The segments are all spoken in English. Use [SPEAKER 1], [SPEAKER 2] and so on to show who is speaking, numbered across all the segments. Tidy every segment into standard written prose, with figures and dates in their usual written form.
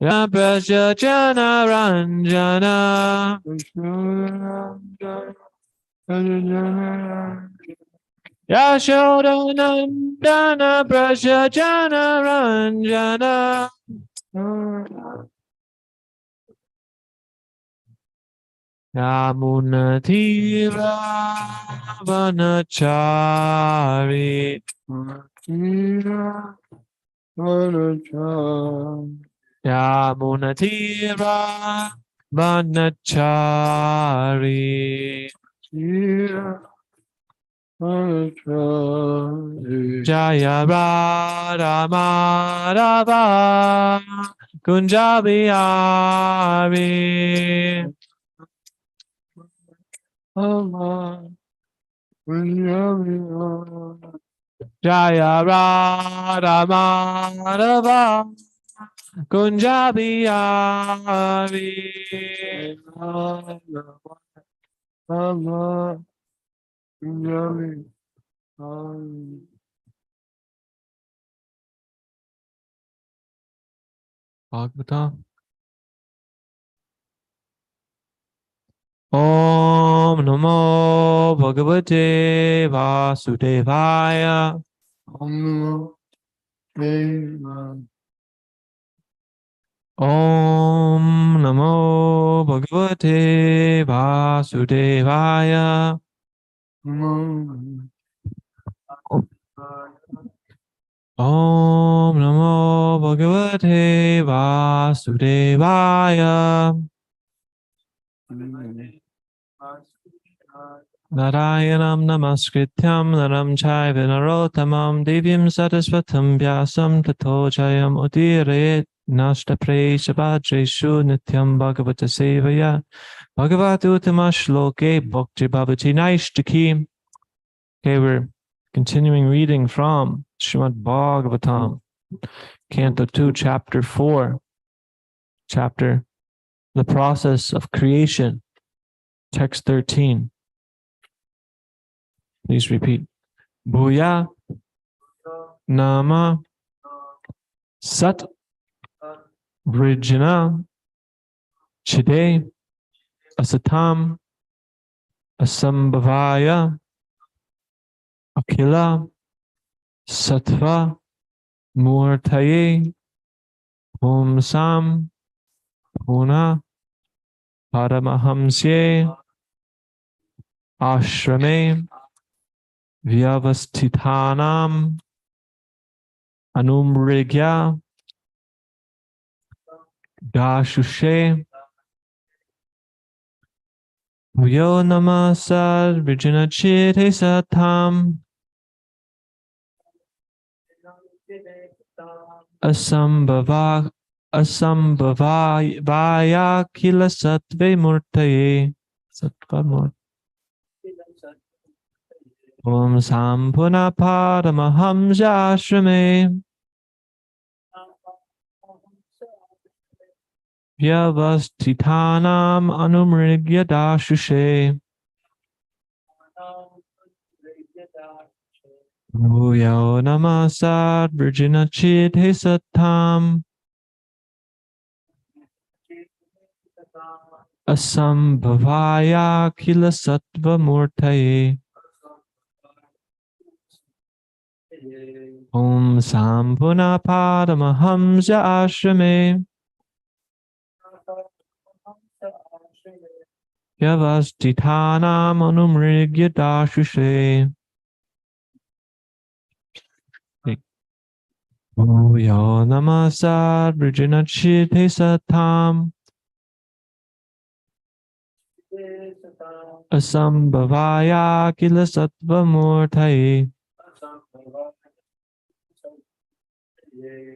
[SPEAKER 1] Prasya Jana Ranjana Yashodanandana Prasya Jana Ranjana Yamunatira Vanachari Yamunatira Vanachari Jaya Radha Madhava Kunjabihari Jaya Radha Madhava Kunjabihari Bhagavatam. Om Namo Bhagavate Vasudevaya. Om Namo Bhagavate Vasudevaya. Om Namo Bhagavate Vasudevaya. Narayanam Namaskrityam Naram Chaiva Narottamam Divyam Saraswatam Vyasam Tato Jayam Udirayet Nashtapresha Vajreshu Nityam Bhagavata Sevaya Bhagavata Uttama Shloke Bhakti Bhavati Naishtaki. Okay, we're continuing reading from Srimad Bhagavatam, Canto 2, Chapter 4, Chapter The Process of Creation, Text 13. Please repeat. Bhuya Nama Sat Vrijana Chide Asatam Asambhavaya Akila Sattva Murtaye Om Sam Puna Paramahamsye Ashrame Vyavastitanam Anumrigya Dashushe Vyo Namasad Vijnachite Satam Asambhavaya Kila Sattve Murtaye Sattva Murtaye Om Sampuna Paramahamsa Ashrame Vyavastitanam Anumrigya Dashushe Bhuyo Namasad Virginachite Satam Asambhavaya Kila Sattva Murtaye Om Sampuna Padamahamsa Ashrame Yavastitanam Anumrigya Dashushe Bhuyo Namasad Vrijnachite Satam Asambhavaya Kila Sattva Murtaye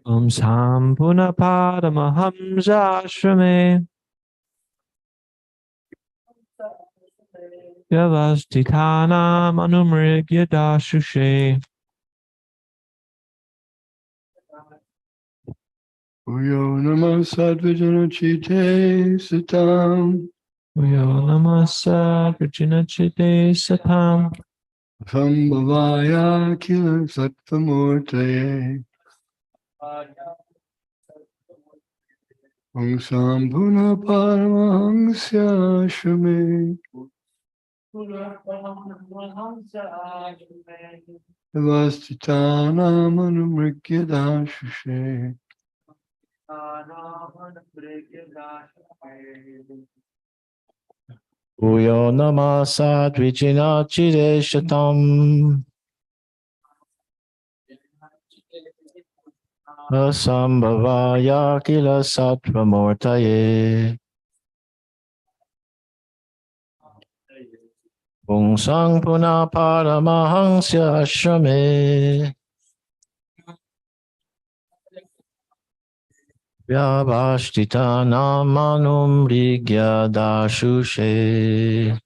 [SPEAKER 1] Om Sampuna Padamahamsa Ashrame Yavastitanam Anumrigya Dashushe
[SPEAKER 2] Bhuyo Namasad Vijnachite Satam
[SPEAKER 1] Bhuyo Namasad Vrijnachite Satam
[SPEAKER 2] Asambhavaya Kila Sattva Murtaye Om Puna Paramahamsya Shame Vastitanam Anumrikyadashushe
[SPEAKER 3] Uyo namasa dvijina chideshatam asambhavaya kila sattvamurtaye Pungsang puna paramahangsya ashrame Vyavashtita namanum rigya dashushe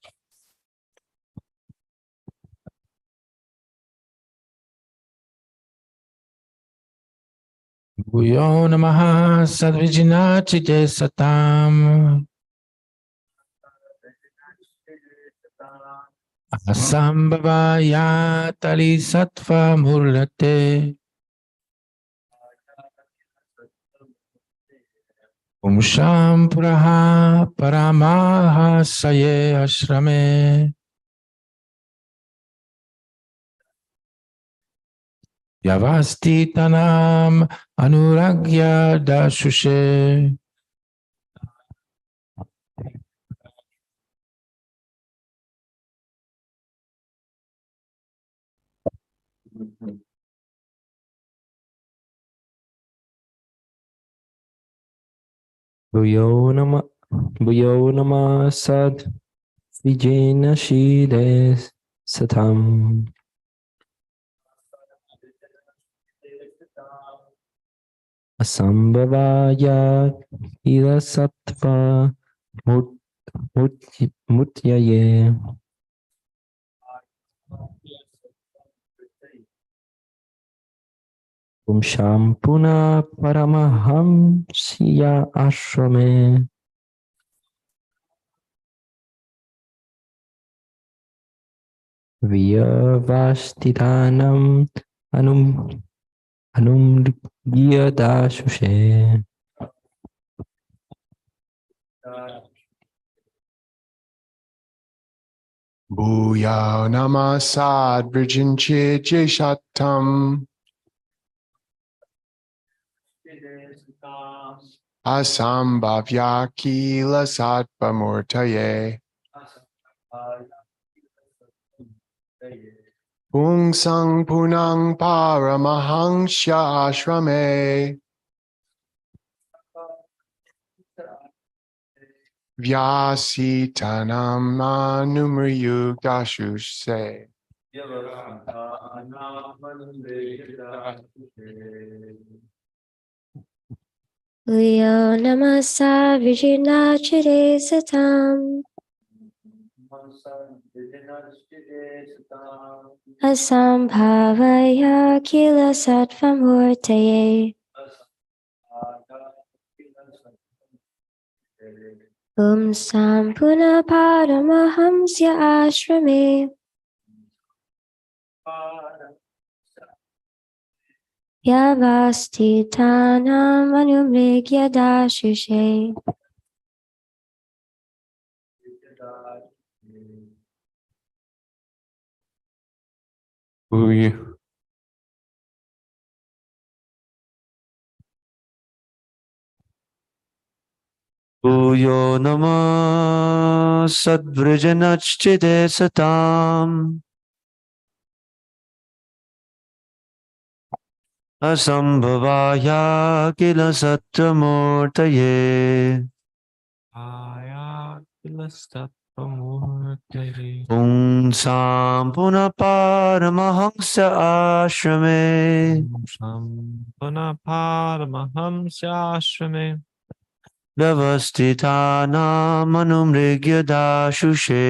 [SPEAKER 4] Bhuyo namaha sadvijinachite satam asambhavaya tali sattva murlate umsham puraha paramaha saye ashrame yavasti tanam anuragya dashushe.
[SPEAKER 5] Bhuyo nama sad vijena shides satam asambhavaya ila sattva mutyaye shampuna paramahamsya ashrame vyavastitanam anumriyadashushe.
[SPEAKER 2] Bhuya Namasad Virginche Jeshatam Asambhavya Kila Sattva Murtaye Pungsang Punang Paramahangsya Ashrame Vyasitanam Anumriyugdashushe
[SPEAKER 6] Leo namasa vijinachire satam asambhavaya kila sattvamurtaye sampuna paramahamsya ashrame yavastitanam anumrigyadashushe.
[SPEAKER 1] Bhuyo nama sadvrijanachchide satam asambhavaya kila sattvamurtaye Pungsam puna paramahamsya ashrame Vyavasthitanam anumrigyadashushe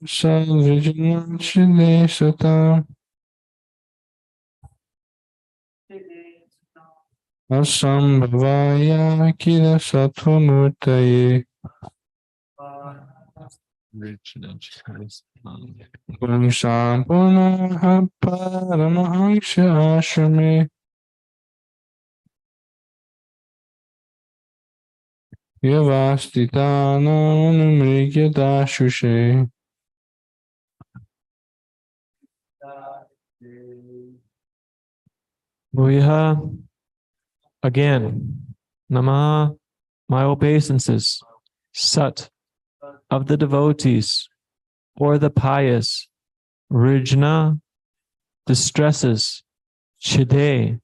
[SPEAKER 4] Sad vijinachite satam asambhavaya kila sattva murtaye Pumsam punaha paramahamsya ashrame yavastitananumrigyadashushe.
[SPEAKER 1] Bhuyaha. Again, Namaha, my obeisances, Sat, of the devotees, or the pious, Rijna, distresses, Chide,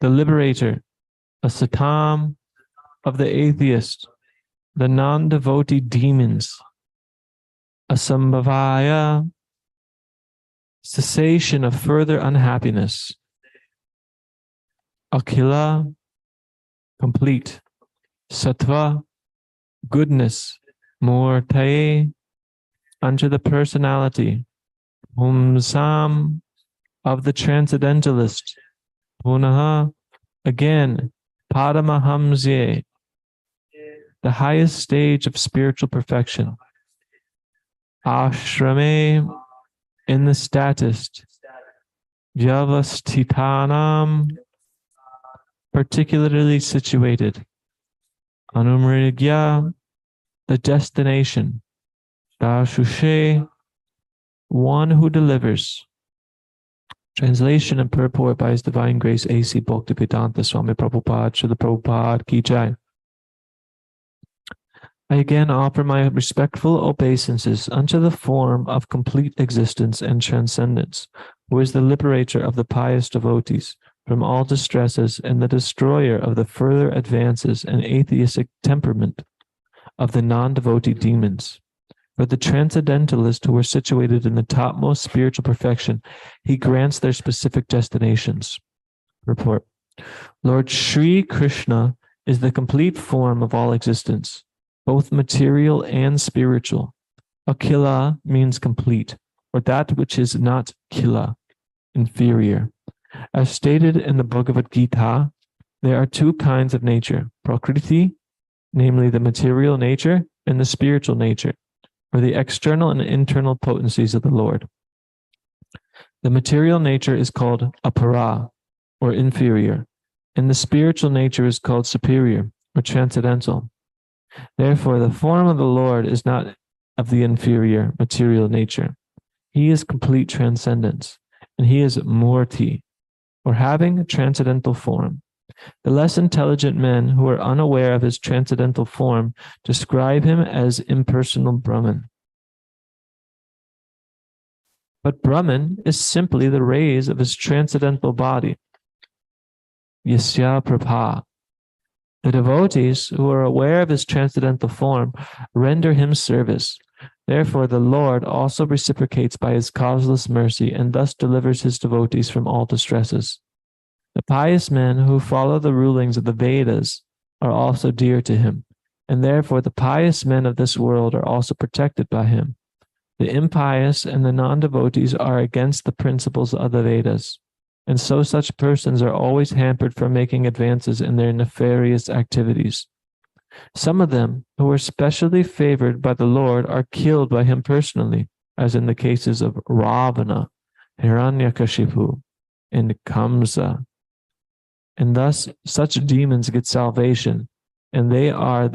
[SPEAKER 1] the liberator, Asatam, of the atheist, the non-devotee demons, Asambhavaya, cessation of further unhappiness, Akhila, complete, Sattva, goodness, Murtaye, unto the personality, Sam, of the transcendentalist, Punaha, again, Paramahamsye, the highest stage of spiritual perfection, Ashrame, in the statist, Vyavastitanam, particularly situated, Anumrigya, the destination, Dashushe, one who delivers. Translation and purport by His Divine Grace A.C. Bhaktivedanta Swami Prabhupada, Srila Prabhupada Ki Jai. I again offer my respectful obeisances unto the form of complete existence and transcendence, who is the liberator of the pious devotees from all distresses and the destroyer of the further advances and atheistic temperament of the non-devotee demons. For the transcendentalists who are situated in the topmost spiritual perfection, He grants their specific destinations. Report. Lord Sri Krishna is the complete form of all existence, both material and spiritual. Akhila means complete, or that which is not khila, inferior. As stated in the Bhagavad Gita, there are two kinds of nature, prakriti, namely the material nature, and the spiritual nature, or the external and internal potencies of the Lord. The material nature is called apara, or inferior, and the spiritual nature is called superior, or transcendental. Therefore, the form of the Lord is not of the inferior material nature. He is complete transcendence, and He is murti, or having a transcendental form. The less intelligent men who are unaware of His transcendental form describe Him as impersonal Brahman. But Brahman is simply the rays of His transcendental body. Yasya Prabha. The devotees who are aware of His transcendental form render Him service. Therefore, the Lord also reciprocates by His causeless mercy and thus delivers His devotees from all distresses. The pious men who follow the rulings of the Vedas are also dear to Him, and therefore the pious men of this world are also protected by Him. The impious and the non-devotees are against the principles of the Vedas, and so such persons are always hampered from making advances in their nefarious activities. Some of them, who are specially favored by the Lord, are killed by Him personally, as in the cases of Ravana, Hiranyakashipu, and Kamsa. And thus, such demons get salvation, and they are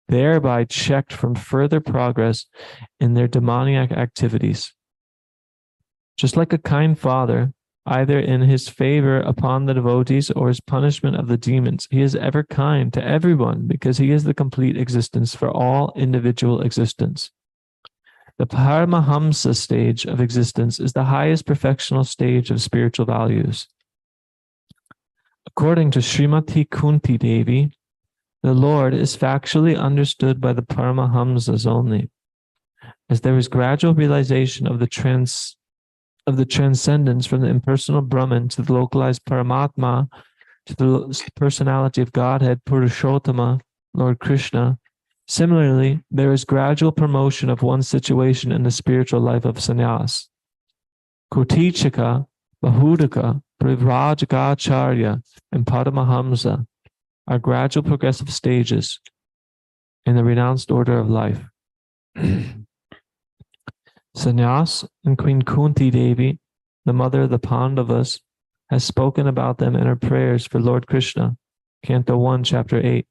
[SPEAKER 1] thereby checked from further progress in their demoniac activities. Just like a kind father, either in His favor upon the devotees or His punishment of the demons, He is ever kind to everyone because He is the complete existence for all individual existence. The Paramahamsa stage of existence is the highest perfectional stage of spiritual values. According to Srimati Kunti Devi, the Lord is factually understood by the Paramahamsas only, as there is gradual realization of the transcendence from the impersonal Brahman to the localized Paramatma, to the personality of Godhead, Purushottama, Lord Krishna. Similarly, there is gradual promotion of one's situation in the spiritual life of sannyas. Kotichika, Bahudaka, Privrajagacharya, and Paramahamsa are gradual progressive stages in the renounced order of life. Sannyas and Queen Kunti Devi, the mother of the Pandavas, has spoken about them in her prayers for Lord Krishna, Canto 1, Chapter 8.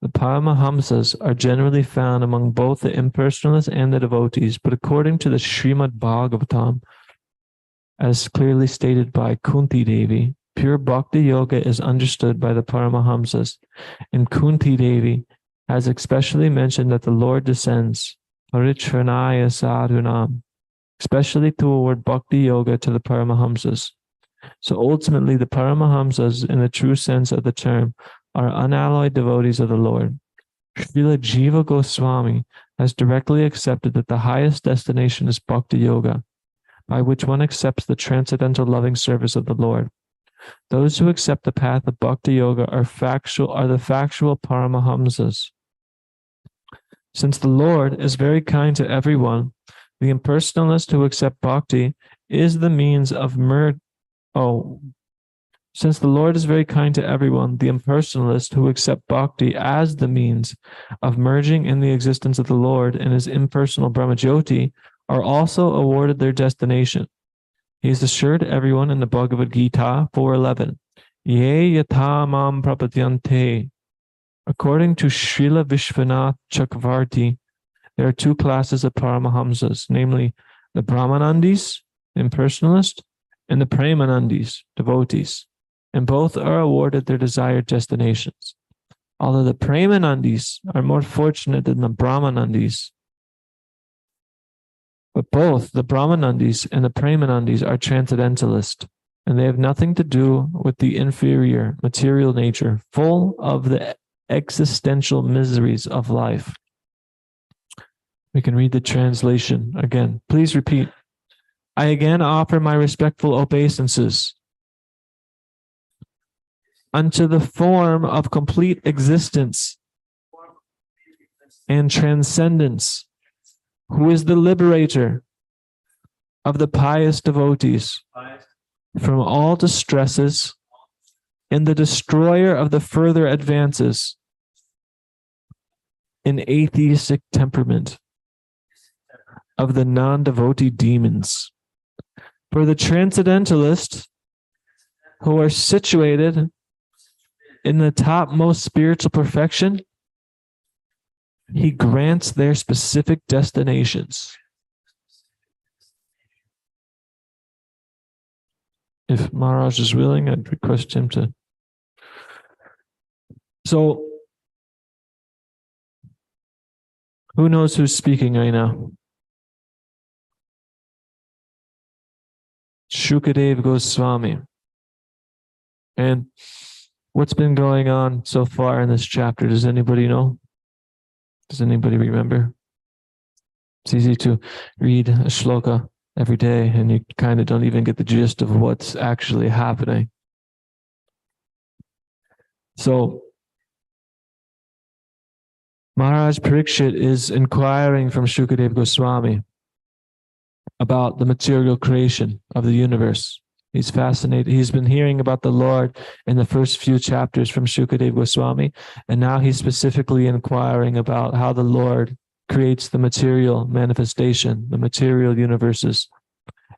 [SPEAKER 1] The Paramahamsas are generally found among both the impersonalists and the devotees, but according to the Srimad Bhagavatam, as clearly stated by Kunti Devi, pure Bhakti Yoga is understood by the Paramahamsas, and Kunti Devi has especially mentioned that the Lord descends, Parichanaya Sadhunam, especially toward Bhakti Yoga to the Paramahamsas. So ultimately, the Paramahamsas, in the true sense of the term, are unalloyed devotees of the Lord. Srila Jiva Goswami has directly accepted that the highest destination is Bhakti Yoga, by which one accepts the transcendental loving service of the Lord. Those who accept the path of Bhakti Yoga are the factual Paramahamsas. Since the Lord is very kind to everyone, the impersonalist who accept Bhakti is the means of Since the Lord is very kind to everyone, the impersonalist who accept Bhakti as the means of merging in the existence of the Lord in his impersonal Brahmajyoti are also awarded their destination. He is assured everyone in the Bhagavad Gita 4.11, Ye yatha mam prapadyante. According to Srila Vishwanath Chakravarti, there are two classes of Paramahamsas, namely the Brahmanandis, impersonalist, and the Premanandis, devotees, and both are awarded their desired destinations. Although the Premanandis are more fortunate than the Brahmanandis, but both the Brahmanandis and the Premanandis are transcendentalist, and they have nothing to do with the inferior material nature, full of the existential miseries of life. We can read the translation again. Please repeat. I again offer my respectful obeisances unto the form of complete existence and transcendence, who is the liberator of the pious devotees from all distresses and the destroyer of the further advances in atheistic temperament of the non-devotee demons. For the transcendentalists who are situated in the topmost spiritual perfection, he grants their specific destinations. If Maharaj is willing, I'd request him to. So, who knows who's speaking right now? Shukadeva Goswami. And what's been going on so far in this chapter? Does anybody know? Does anybody remember? It's easy to read a shloka every day and you kind of don't even get the gist of what's actually happening. So Maharaj Parikshit is inquiring from Shukadeva Goswami about the material creation of the universe. He's fascinated. He's been hearing about the Lord in the first few chapters from Shukadeva Goswami, and now he's specifically inquiring about how the Lord creates the material manifestation, the material universes.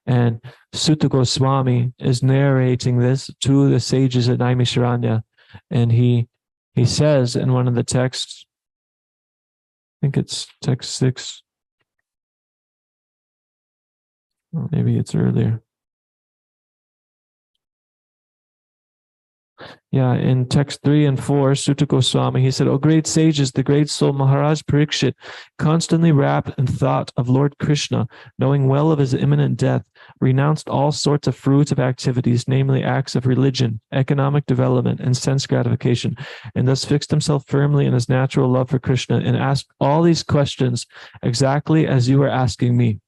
[SPEAKER 1] And Sutta Goswami is narrating this to the sages at Naimisharanya, and he says in one of the texts, I think it's text 6, or maybe it's earlier. Yeah, in text 3 and 4, Sutta Goswami, he said, O great sages, the great soul Maharaj Parikshit, constantly wrapped in thought of Lord Krishna, knowing well of his imminent death, renounced all sorts of fruitive activities, namely acts of religion, economic development, and sense gratification, and thus fixed himself firmly in his natural love for Krishna and asked all these questions exactly as you are asking me.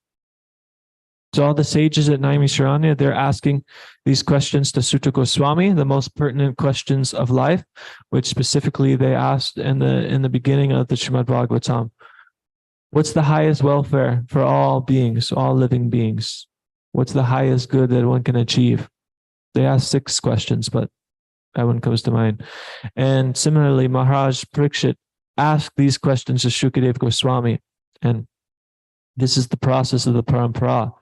[SPEAKER 1] So all the sages at Naimisharanya, they're asking these questions to Sutta Goswami, the most pertinent questions of life, which specifically they asked in the beginning of the Srimad Bhagavatam. What's the highest welfare for all beings, all living beings? What's the highest good that one can achieve? They asked 6 questions, but that one comes to mind. And similarly, Maharaj Parikshit asked these questions to Shukadeva Goswami, and This is the process of the parampara.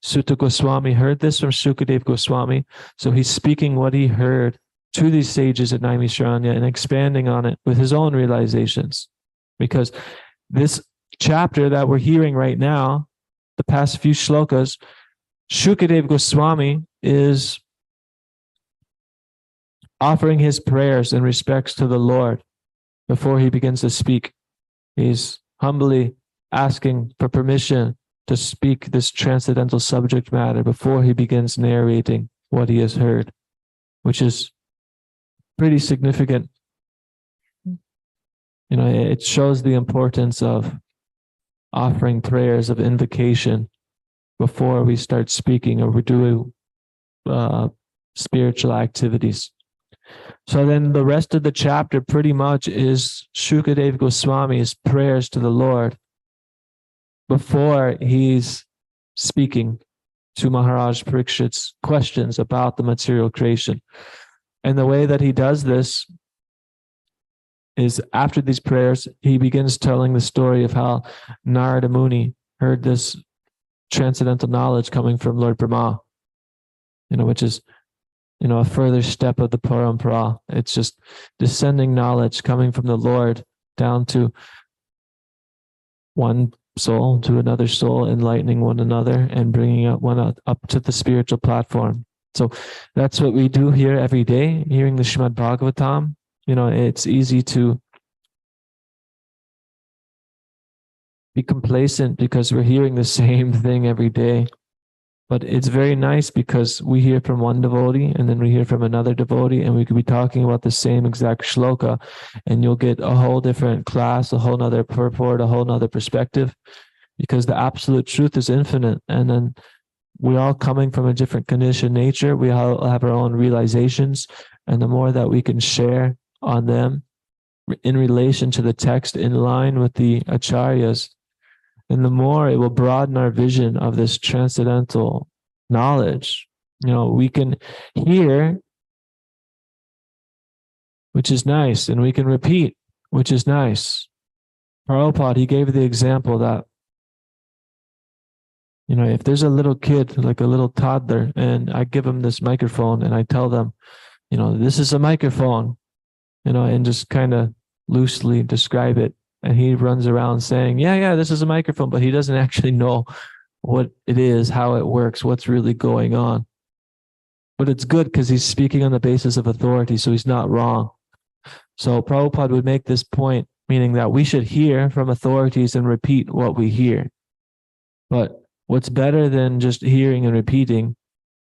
[SPEAKER 1] Sutta Goswami heard this from Shukadev Goswami, so he's speaking what he heard to these sages at Naimisharanya and expanding on it with his own realizations. Because this chapter that we're hearing right now, the past few shlokas, Shukadev Goswami is offering his prayers and respects to the Lord before he begins to speak. He's humbly asking for permission to speak this transcendental subject matter before he begins narrating what he has heard, which is pretty significant. You know, it shows the importance of offering prayers of invocation before we start speaking or we do spiritual activities. So then the rest of the chapter pretty much is Shukadev Goswami's prayers to the Lord before he's speaking to Maharaj Parikshit's questions about the material creation. And the way that he does this is after these prayers, he begins telling the story of how Narada Muni heard this transcendental knowledge coming from Lord Brahma, you know, which is, you know, a further step of the parampara. It's just descending knowledge coming from the Lord down to one soul to another soul, enlightening one another and bringing one up to the spiritual platform. So that's what we do here every day, hearing the Srimad Bhagavatam. You know, it's easy to be complacent because we're hearing the same thing every day. But it's very nice because we hear from one devotee and then we hear from another devotee and we could be talking about the same exact shloka and you'll get a whole different class, a whole nother purport, a whole nother perspective, because the absolute truth is infinite. And then we're all coming from a different conditioned nature. We all have our own realizations. And the more that we can share on them in relation to the text in line with the acharyas, and the more it will broaden our vision of this transcendental knowledge. You know, we can hear, which is nice, and we can repeat, which is nice. Prabhupada, he gave the example that, you know, if there's a little kid, like a little toddler, and I give them this microphone and I tell them, you know, this is a microphone, you know, and just kind of loosely describe it. And he runs around saying, yeah, this is a microphone, but he doesn't actually know what it is, how it works, what's really going on. But it's good because he's speaking on the basis of authority, so he's not wrong. So Prabhupada would make this point, meaning that we should hear from authorities and repeat what we hear. But what's better than just hearing and repeating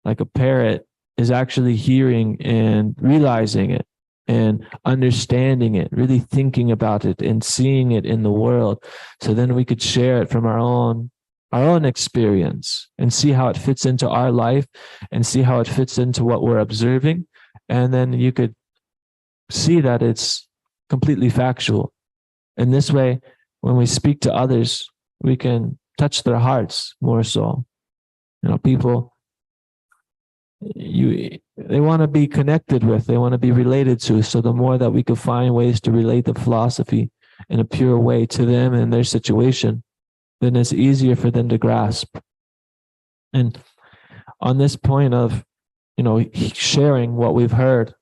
[SPEAKER 1] like a parrot is actually hearing and realizing it and understanding it, really thinking about it and seeing it in the world. So then we could share it from our own experience and see how it fits into our life and see how it fits into what we're observing. And then you could see that it's completely factual. And this way, when we speak to others, we can touch their hearts more so. You know, people, they want to be connected with, they want to be related to. So the more that we could find ways to relate the philosophy in a pure way to them and their situation, then it's easier for them to grasp. And on this point of, you know, sharing what we've heard,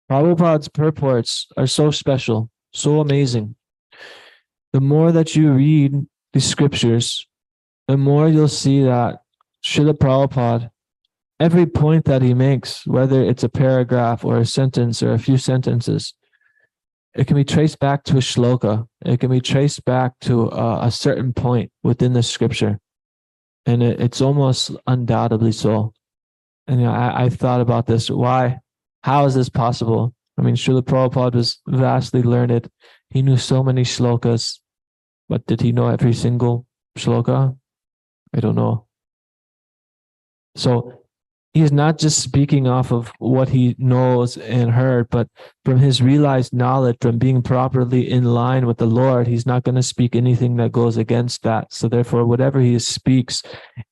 [SPEAKER 1] Prabhupada's purports are so special, so amazing. The more that you read the scriptures, the more you'll see that Srila Prabhupada, every point that he makes, whether it's a paragraph or a sentence or a few sentences, it can be traced back to a shloka. It can be traced back to a certain point within the scripture. And it's almost undoubtedly so. And you know, I've thought about this. Why? How is this possible? I mean, Srila Prabhupada was vastly learned. He knew so many shlokas, but did he know every single shloka? I don't know. So he's not just speaking off of what he knows and heard, but from his realized knowledge, from being properly in line with the Lord, he's not going to speak anything that goes against that. So therefore, whatever he speaks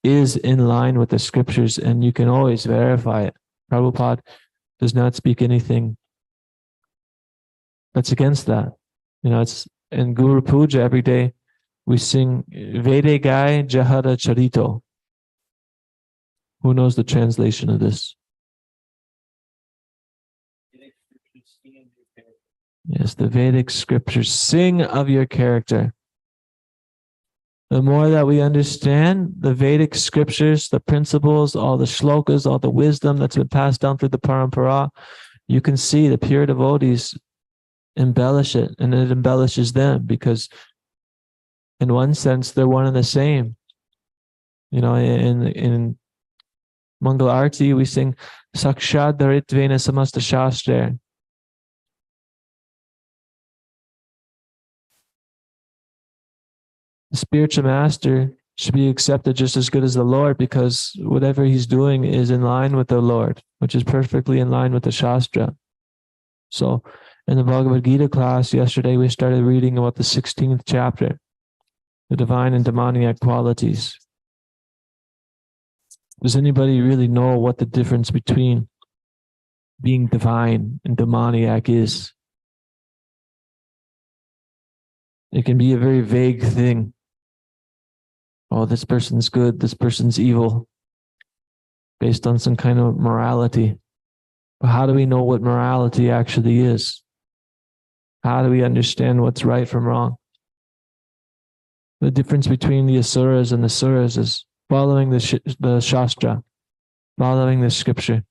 [SPEAKER 1] is in line with the scriptures, and you can always verify it. Prabhupada does not speak anything that's against that. You know, it's in Guru Puja every day. we sing Vede Gai Jahara Charito. Who knows the translation of this? Yes, the Vedic scriptures sing of your character. The more that we understand the Vedic scriptures, the principles, all the shlokas, all the wisdom that's been passed down through the parampara, you can see the pure devotees embellish it, and it embellishes them because in one sense they're one and the same. You know, in Mangal Arti we sing Sakshad Dharitvena Samasta Shastra. The spiritual master should be accepted just as good as the Lord because whatever he's doing is in line with the Lord, which is perfectly in line with the Shastra. So in the Bhagavad Gita class yesterday, we started reading about the 16th chapter, the divine and demoniac qualities. Does anybody really know what the difference between being divine and demoniac is? It can be a very vague thing. Oh, this person's good, this person's evil, based on some kind of morality. But how do we know what morality actually is? How do we understand what's right from wrong? The difference between the asuras and the suras is following the Shastra, following the scripture.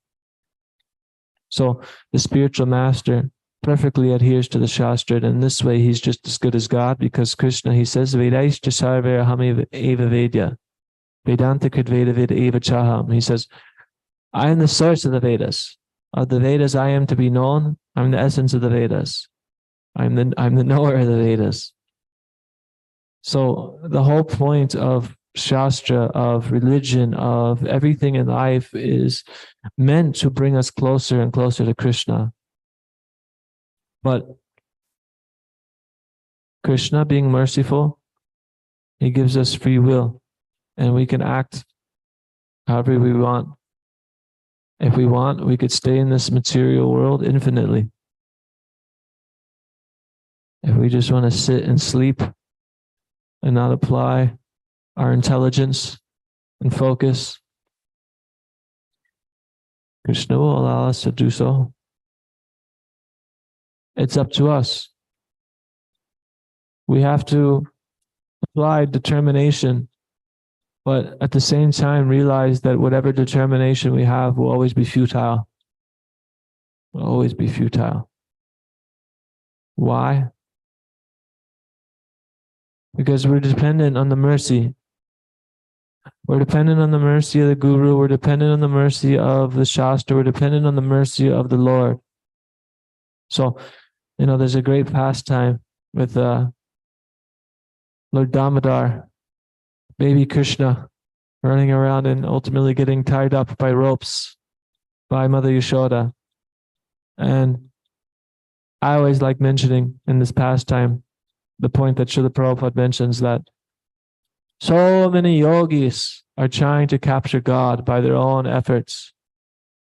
[SPEAKER 1] So the spiritual master perfectly adheres to the Shastra, and in this way he's just as good as God because Krishna, he says, Vedaishcha sarve aham eva vedya, Vedanta kridveda ved eva chaham. He says, I am the source of the Vedas. Of the Vedas I am to be known. I'm the essence of the Vedas. I'm the knower of the Vedas. So the whole point of Shastra, of religion, of everything in life is meant to bring us closer and closer to Krishna. But Krishna, being merciful, he gives us free will and we can act however we want. If we want, we could stay in this material world infinitely. If we just want to sit and sleep and not apply our intelligence and focus, Krishna will allow us to do so. It's up to us. We have to apply determination, but at the same time realize that whatever determination we have will always be futile. Will always be futile. Why? Because we're dependent on the mercy. We're dependent on the mercy of the Guru. We're dependent on the mercy of the Shastra. We're dependent on the mercy of the Lord. So, you know, there's a great pastime with Lord Damodar, baby Krishna, running around and ultimately getting tied up by ropes by Mother Yashoda. And I always like mentioning in this pastime the point that Srila Prabhupada mentions that so many yogis are trying to capture God by their own efforts,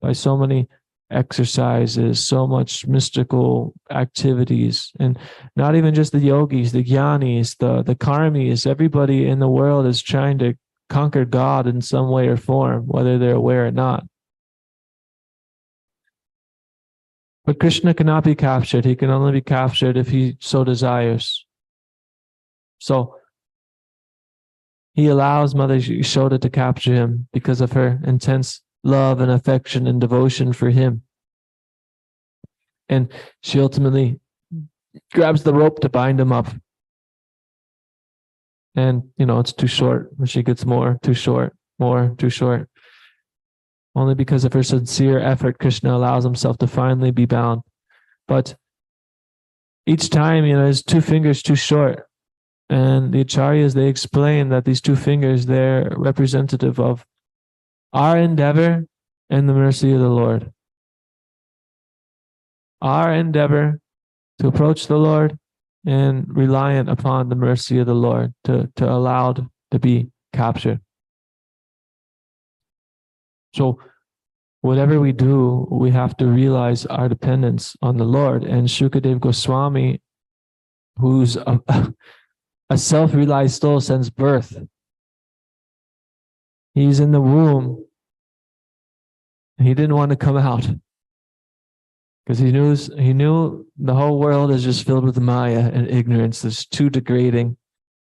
[SPEAKER 1] by so many exercises, so much mystical activities, and not even just the yogis, the jnanis, the karmis, everybody in the world is trying to conquer God in some way or form, whether they're aware or not. But Krishna cannot be captured. He can only be captured if he so desires. So he allows Mother Yashoda to capture him because of her intense love and affection and devotion for him. And she ultimately grabs the rope to bind him up. And, you know, it's too short. She gets more, too short, more, too short. Only because of her sincere effort, Krishna allows himself to finally be bound. But each time, you know, his two fingers too short. And the acharyas, they explain that these two fingers, they're representative of our endeavor and the mercy of the Lord. Our endeavor to approach the Lord and reliant upon the mercy of the Lord to allow to be captured. So whatever we do, we have to realize our dependence on the Lord. And Shukadev Goswami, who's a self-realized soul since birth. He's in the womb. He didn't want to come out because he knew the whole world is just filled with Maya and ignorance. It's too degrading.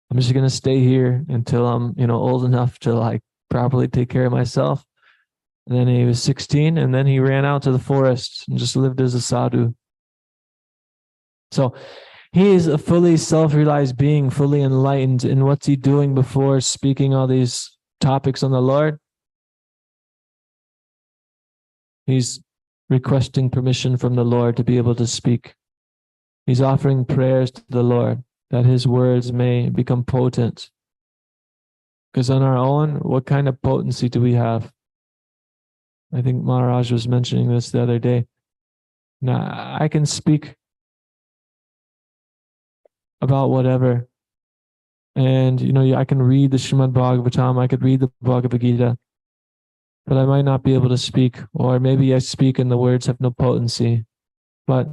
[SPEAKER 1] I'm just gonna stay here until I'm, old enough to like properly take care of myself. And then he was 16, and then he ran out to the forest and just lived as a sadhu. So he is a fully self-realized being, fully enlightened. And what's he doing before speaking all these topics on the Lord? He's requesting permission from the Lord to be able to speak. He's offering prayers to the Lord that his words may become potent. Because on our own, what kind of potency do we have? I think Maharaj was mentioning this the other day. Now, I can speak about whatever. And, I can read the Srimad Bhagavatam, I could read the Bhagavad Gita, but I might not be able to speak, or maybe I speak and the words have no potency. But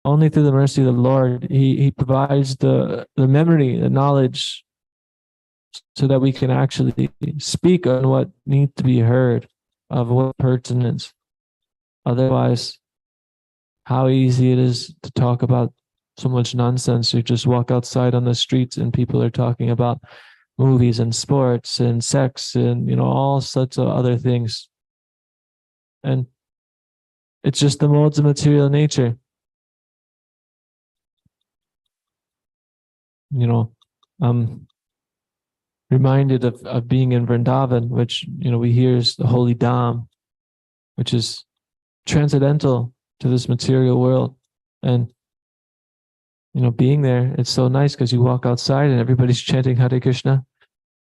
[SPEAKER 1] only through the mercy of the Lord, He provides the memory, the knowledge, so that we can actually speak on what needs to be heard, of what pertinence. Otherwise, how easy it is to talk about so much nonsense. You just walk outside on the streets and people are talking about movies and sports and sex and, all sorts of other things. And it's just the modes of material nature. I'm reminded of being in Vrindavan, which, we hear is the holy Dham, which is transcendental to this material world. And, being there, it's so nice because you walk outside and everybody's chanting Hare Krishna.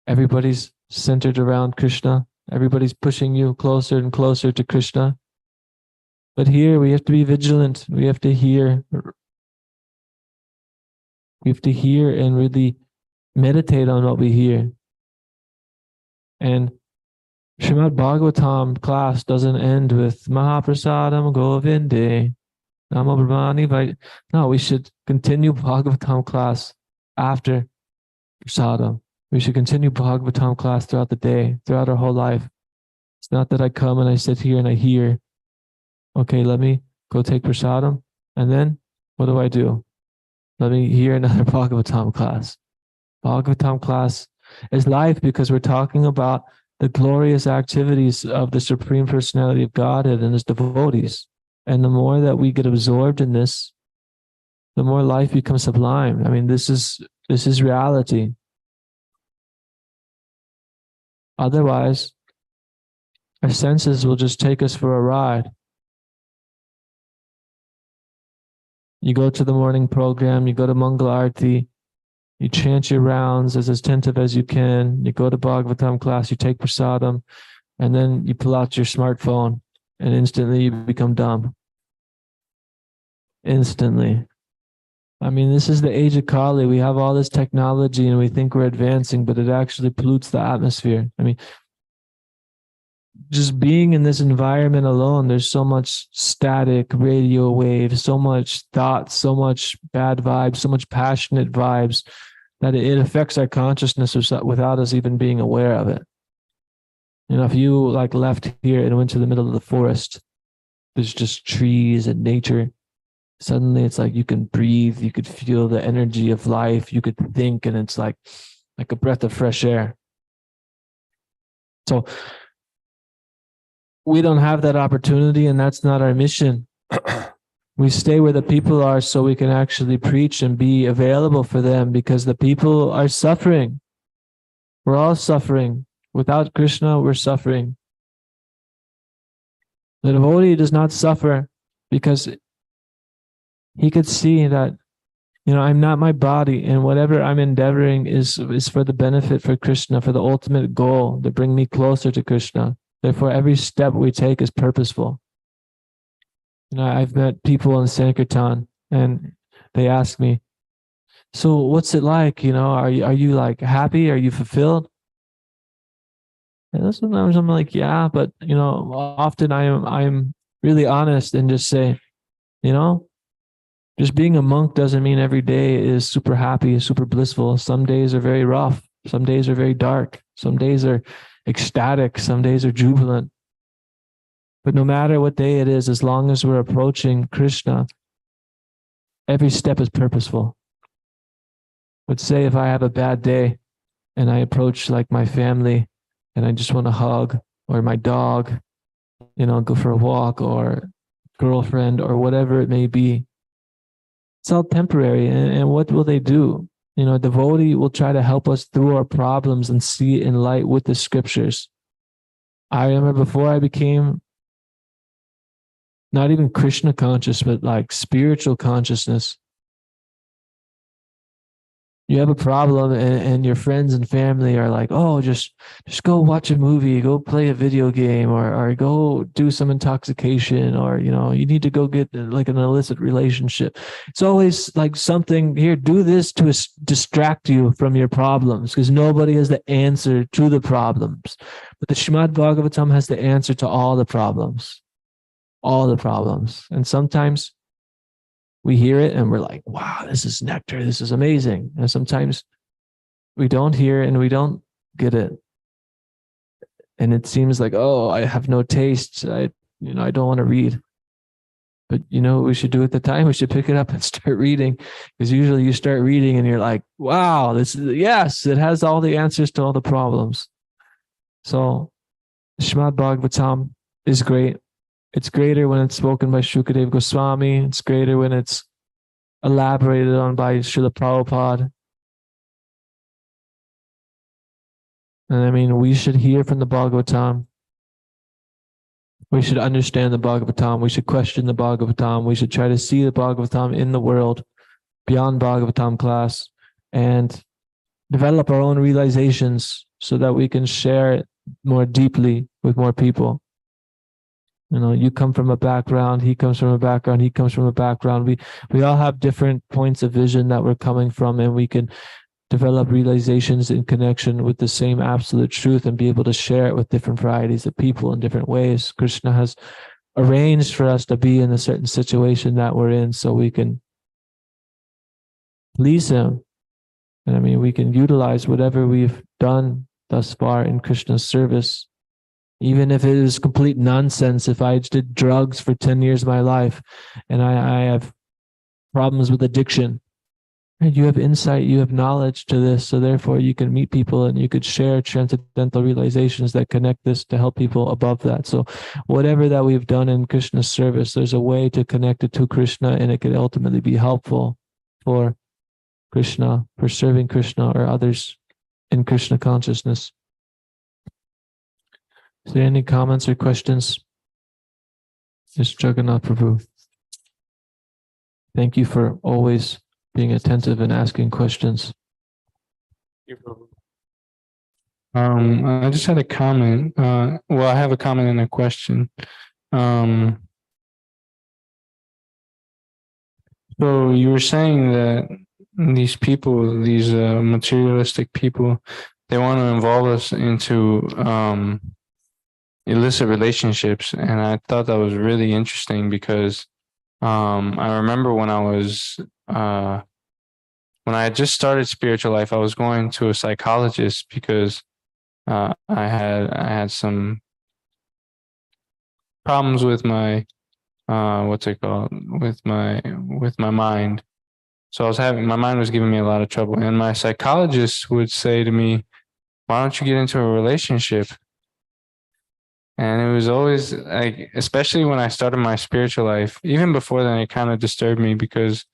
[SPEAKER 1] Everybody's centered around Krishna. Everybody's pushing you closer and closer to Krishna. But here we have to be vigilant. We have to hear. We have to hear and really meditate on what we hear. And Srimad Bhagavatam class doesn't end with Mahaprasadam Govinde. Namo Brahmani. No, we should continue Bhagavatam class after Prasadam. We should continue Bhagavatam class throughout the day, throughout our whole life. It's not that I come and I sit here and I hear, okay, let me go take Prasadam, and then what do? Let me hear another Bhagavatam class. Bhagavatam class is life because we're talking about the glorious activities of the Supreme Personality of Godhead and His devotees. And the more that we get absorbed in this, the more life becomes sublime. I mean, this is reality. Otherwise, our senses will just take us for a ride. You go to the morning program, you go to Mangala Arati, you chant your rounds as attentive as you can, you go to Bhagavatam class, you take prasadam, and then you pull out your smartphone and instantly you become dumb. Instantly. I mean, this is the age of Kali. We have all this technology and we think we're advancing, but it actually pollutes the atmosphere. I mean, just being in this environment alone, there's so much static radio waves, so much thoughts, so much bad vibes, so much passionate vibes that it affects our consciousness without us even being aware of it. If you like left here and went to the middle of the forest, there's just trees and nature. Suddenly it's like you can breathe, you could feel the energy of life, you could think, and it's like a breath of fresh air. So we don't have that opportunity, and that's not our mission. We stay where the people are so we can actually preach and be available for them, because the people are suffering. We're all suffering. Without Krishna, we're suffering. The devotee does not suffer because he could see that, I'm not my body, and whatever I'm endeavoring is for the benefit for Krishna, for the ultimate goal, to bring me closer to Krishna. Therefore, every step we take is purposeful. I've met people in Sankirtan, and they ask me, so what's it like? Are you like happy? Are you fulfilled? And sometimes I'm like, yeah, but often I'm really honest and just say, Just being a monk doesn't mean every day is super happy, super blissful. Some days are very rough. Some days are very dark. Some days are ecstatic. Some days are jubilant. But no matter what day it is, as long as we're approaching Krishna, every step is purposeful. But say if I have a bad day and I approach like my family and I just want to hug, or my dog, go for a walk, or girlfriend, or whatever it may be, it's all temporary. And what will they do? A devotee will try to help us through our problems and see it in light with the scriptures. I remember before I became not even Krishna conscious, but like spiritual consciousness, you have a problem and your friends and family are like, oh, just go watch a movie, go play a video game, or go do some intoxication, or, you need to go get like an illicit relationship. It's always like something here, do this to distract you from your problems, because nobody has the answer to the problems. But the Srimad Bhagavatam has the answer to all the problems. All the problems. And sometimes we hear it and we're like, wow, this is nectar. This is amazing. And sometimes we don't hear it and we don't get it. And it seems like, oh, I have no taste. I don't want to read. But what we should do at the time? We should pick it up and start reading. Because usually you start reading and you're like, wow, yes, it has all the answers to all the problems. So Srimad Bhagavatam is great. It's greater when it's spoken by Shukadeva Goswami. It's greater when it's elaborated on by Srila Prabhupada. And we should hear from the Bhagavatam. We should understand the Bhagavatam. We should question the Bhagavatam. We should try to see the Bhagavatam in the world beyond Bhagavatam class and develop our own realizations so that we can share it more deeply with more people. You come from a background, he comes from a background, he comes from a background. We all have different points of vision that we're coming from, and we can develop realizations in connection with the same absolute truth and be able to share it with different varieties of people in different ways. Krishna has arranged for us to be in a certain situation that we're in so we can please him. And we can utilize whatever we've done thus far in Krishna's service. Even if it is complete nonsense, if I did drugs for 10 years of my life and I have problems with addiction, and you have insight, you have knowledge to this, so therefore you can meet people and you could share transcendental realizations that connect this to help people above that. So whatever that we've done in Krishna's service, there's a way to connect it to Krishna, and it could ultimately be helpful for Krishna, for serving Krishna or others in Krishna consciousness. Is there any comments or questions? Yes, Jagannath Prabhu. Thank you for always being attentive and asking questions.
[SPEAKER 4] I just had a comment. I have a comment and a question. So you were saying that these people, these materialistic people, they want to involve us into illicit relationships, and I thought that was really interesting because I remember when I had just started spiritual life, I was going to a psychologist because I had some problems with my with my mind. So my mind was giving me a lot of trouble, and my psychologist would say to me, "Why don't you get into a relationship?" And it was always like, especially when I started my spiritual life, even before then, it kind of disturbed me because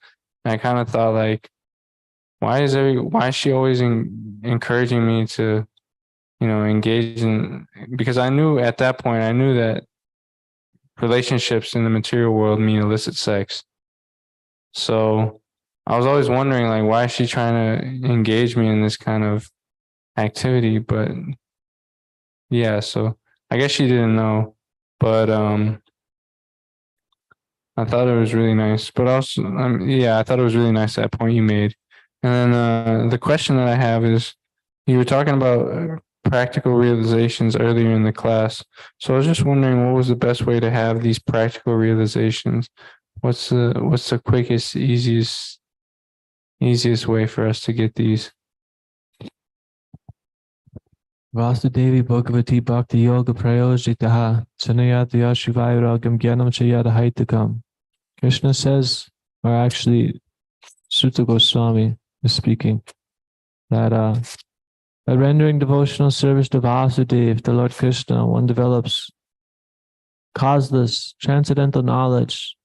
[SPEAKER 4] I kind of thought like, why is she always encouraging me to, engage in, because I knew at that point, that relationships in the material world mean illicit sex. So I was always wondering like, why is she trying to engage me in this kind of activity? But yeah, so I guess she didn't know, but I thought it was really nice. But also, I thought it was really nice, that point you made. And then the question that I have is, you were talking about practical realizations earlier in the class. So I was just wondering, what was the best way to have these practical realizations? What's the quickest, easiest way for us to get these?
[SPEAKER 1] Vasudevi Bhagavati Bhakti Yoga Prayojitaha Sanayataya Shivairagam Gyanam Chayada Haitakam. Krishna says, or actually Sutta Goswami is speaking, that by rendering devotional service to Vasudeva, the Lord Krishna, one develops causeless transcendental knowledge,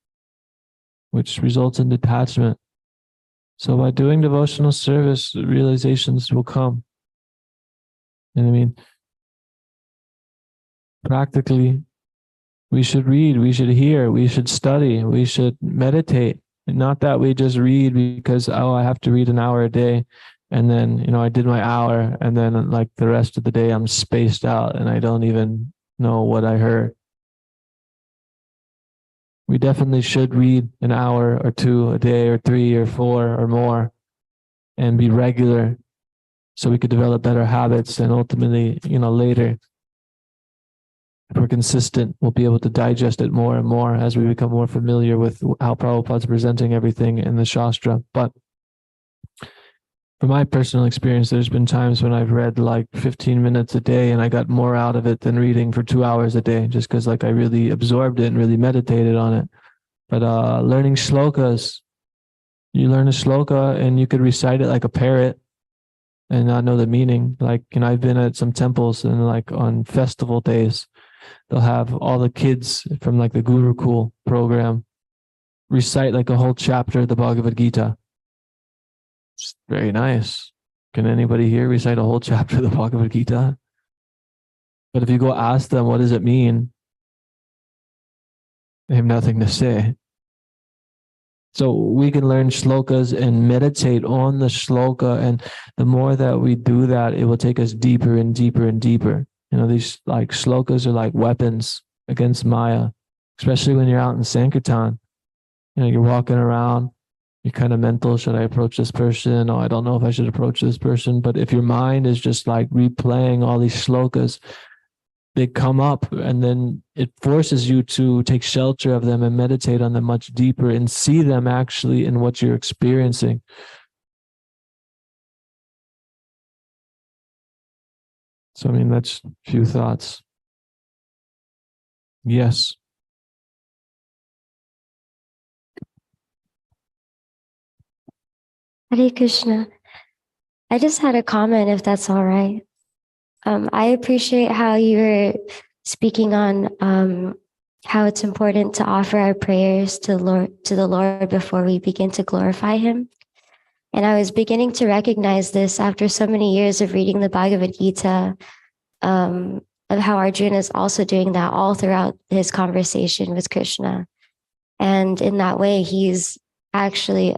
[SPEAKER 1] which results in detachment. So by doing devotional service, realizations will come. And I mean, practically, we should read, we should hear, we should study, we should meditate. And not that we just read because, oh, I have to read an hour a day. And then, I did my hour. And then like the rest of the day, I'm spaced out and I don't even know what I heard. We definitely should read an hour or two a day or 3 or 4 or more and be regular so we could develop better habits. And ultimately, later, if we're consistent, we'll be able to digest it more and more as we become more familiar with how Prabhupada's presenting everything in the Shastra. But from my personal experience, there's been times when I've read like 15 minutes a day and I got more out of it than reading for 2 hours a day, just because like I really absorbed it and really meditated on it. But learning shlokas, you learn a shloka and you could recite it like a parrot and not know the meaning. Like, I've been at some temples and like on festival days, they'll have all the kids from like the Gurukul program recite like a whole chapter of the Bhagavad Gita. It's very nice. Can anybody here recite a whole chapter of the Bhagavad Gita? But if you go ask them, what does it mean? They have nothing to say. So we can learn shlokas and meditate on the shloka. And the more that we do that, it will take us deeper and deeper and deeper. These like shlokas are like weapons against Maya, especially when you're out in Sankirtan. You're walking around, you're kind of mental. Should I approach this person? Oh, I don't know if I should approach this person. But if your mind is just like replaying all these shlokas, they come up and then it forces you to take shelter of them and meditate on them much deeper and see them actually in what you're experiencing. So, that's a few thoughts. Yes.
[SPEAKER 6] Hare Krishna. I just had a comment, if that's all right. I appreciate how you were speaking on how it's important to offer our prayers to the Lord before we begin to glorify Him. And I was beginning to recognize this after so many years of reading the Bhagavad Gita, of how Arjuna is also doing that all throughout his conversation with Krishna. And in that way, he's actually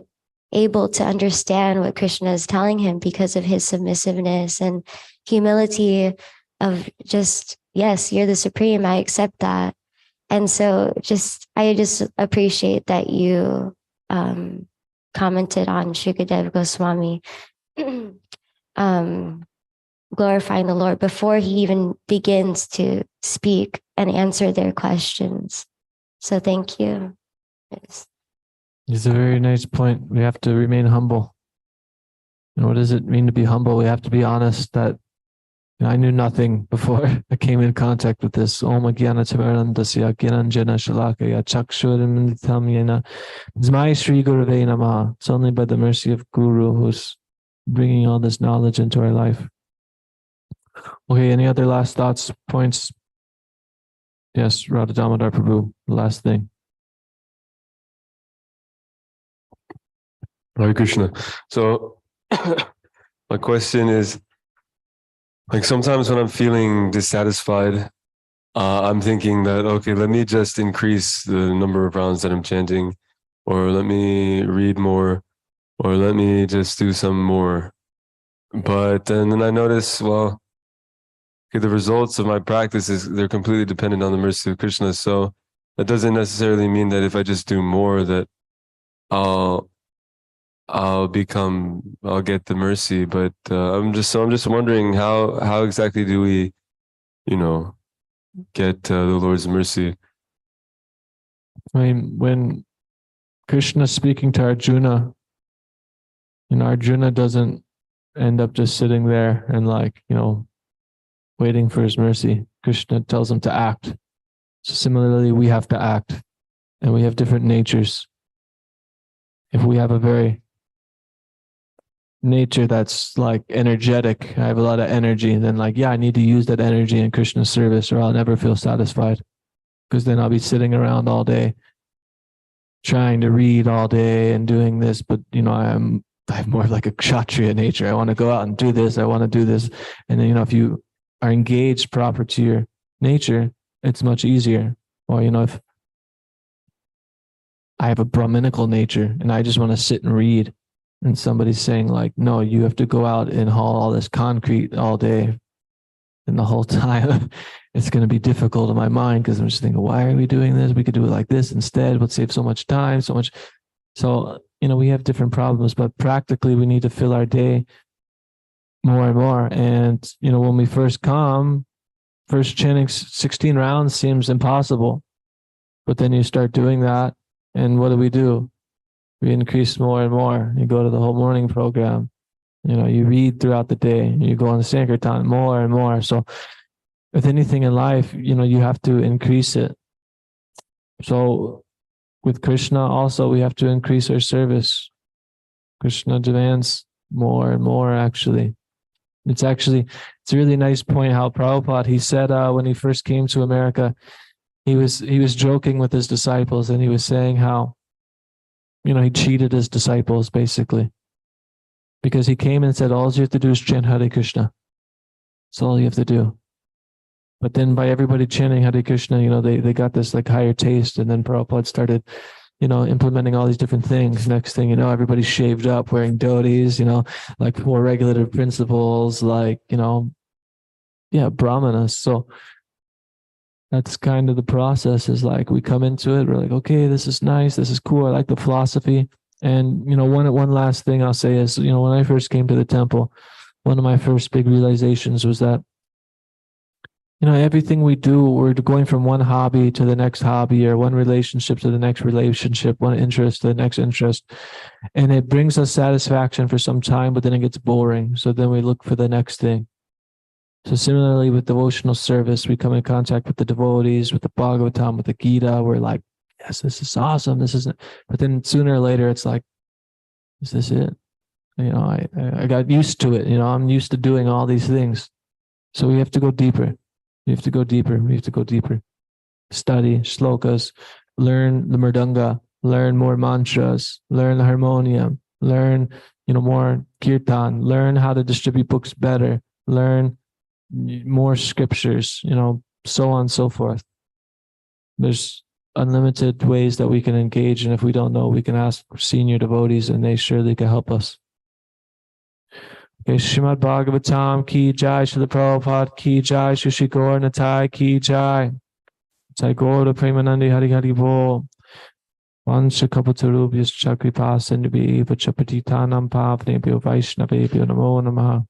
[SPEAKER 6] able to understand what Krishna is telling him because of his submissiveness and humility of just, yes, you're the supreme, I accept that. And so I just appreciate that you commented on Shukadev Goswami glorifying the Lord before he even begins to speak and answer their questions. So thank you. Yes.
[SPEAKER 1] It's a very nice point. We have to remain humble. And what does it mean to be humble? We have to be honest that I knew nothing before I came in contact with this. Om Jnana Timarandasya Gyananjana Shalakaya Chakshuramanitam Yena Zmai Sri Gurave Namaha. It's only by the mercy of Guru who's bringing all this knowledge into our life. Okay, any other last thoughts, points? Yes, Radha Damodar Prabhu, the last thing.
[SPEAKER 7] Hare Krishna. So my question is, like sometimes when I'm feeling dissatisfied, I'm thinking that, okay, let me just increase the number of rounds that I'm chanting, or let me read more, or let me just do some more. But then I notice, well, okay, the results of my practice they're completely dependent on the mercy of Krishna. So that doesn't necessarily mean that if I just do more that I'll get the mercy. But I'm just wondering how exactly do we, get the Lord's mercy?
[SPEAKER 1] I mean, when Krishna speaking to Arjuna, Arjuna doesn't end up just sitting there and waiting for his mercy. Krishna tells him to act. So similarly, we have to act, and we have different natures. If we have a very nature that's energetic, I have a lot of energy, then I need to use that energy in Krishna's service, or I'll never feel satisfied, because then I'll be sitting around all day trying to read all day and doing this. But I have more of a kshatriya nature. I want to go out and do this. I want to do this. And then if you are engaged proper to your nature, it's much easier. Or if I have a Brahminical nature and I just want to sit and read, and somebody's saying no, you have to go out and haul all this concrete all day, and the whole time it's going to be difficult in my mind, because I'm just thinking, why are we doing this? We could do it like this instead. We'll save so much time, so much. So we have different problems, but practically we need to fill our day more and more. And when we first come, first chanting 16 rounds seems impossible, but then you start doing that, and what do? We increase more and more. You go to the whole morning program, you read throughout the day, you go on the Sankirtan more and more. So with anything in life, you have to increase it. So with Krishna also, we have to increase our service. Krishna demands more and more, actually. It's a really nice point how Prabhupada, he said when he first came to America, he was joking with his disciples, and he was saying how, he cheated his disciples basically, because he came and said, all you have to do is chant Hare Krishna. That's all you have to do. But then by everybody chanting Hare Krishna, they got this higher taste, and then Prabhupada started, implementing all these different things. Next thing you know, everybody's shaved up, wearing dhotis, more regulative principles, brahmanas. So that's kind of the process, is we come into it, we're okay, this is nice, this is cool, I like the philosophy. And one last thing I'll say is, when I first came to the temple, one of my first big realizations was that everything we do, we're going from one hobby to the next hobby, or one relationship to the next relationship, one interest to the next interest, and it brings us satisfaction for some time, but then it gets boring, so then we look for the next thing. So similarly with devotional service, we come in contact with the devotees, with the Bhagavatam, with the Gita. We're yes, this is awesome. This isn't. But then sooner or later, it's is this it? I got used to it. I'm used to doing all these things. So we have to go deeper. We have to go deeper. We have to go deeper. Study shlokas, learn the mridanga, learn more mantras, learn the harmonium, learn more kirtan, learn how to distribute books better, learn more scriptures, so on and so forth. There's unlimited ways that we can engage, and if we don't know, we can ask senior devotees, and they surely can help us. Okay, Srimad Bhagavatam ki jai, Srila Prabhupada ki jai, Shri Gaur Nitai ki jai, Jai Gaura Premanandi Hari Hari Bol, Vansha Kapatarubhyas Chakripa Sindhubi Vachapatitanam Pavnebhyo Vaishnavebhyo Namo Namaha.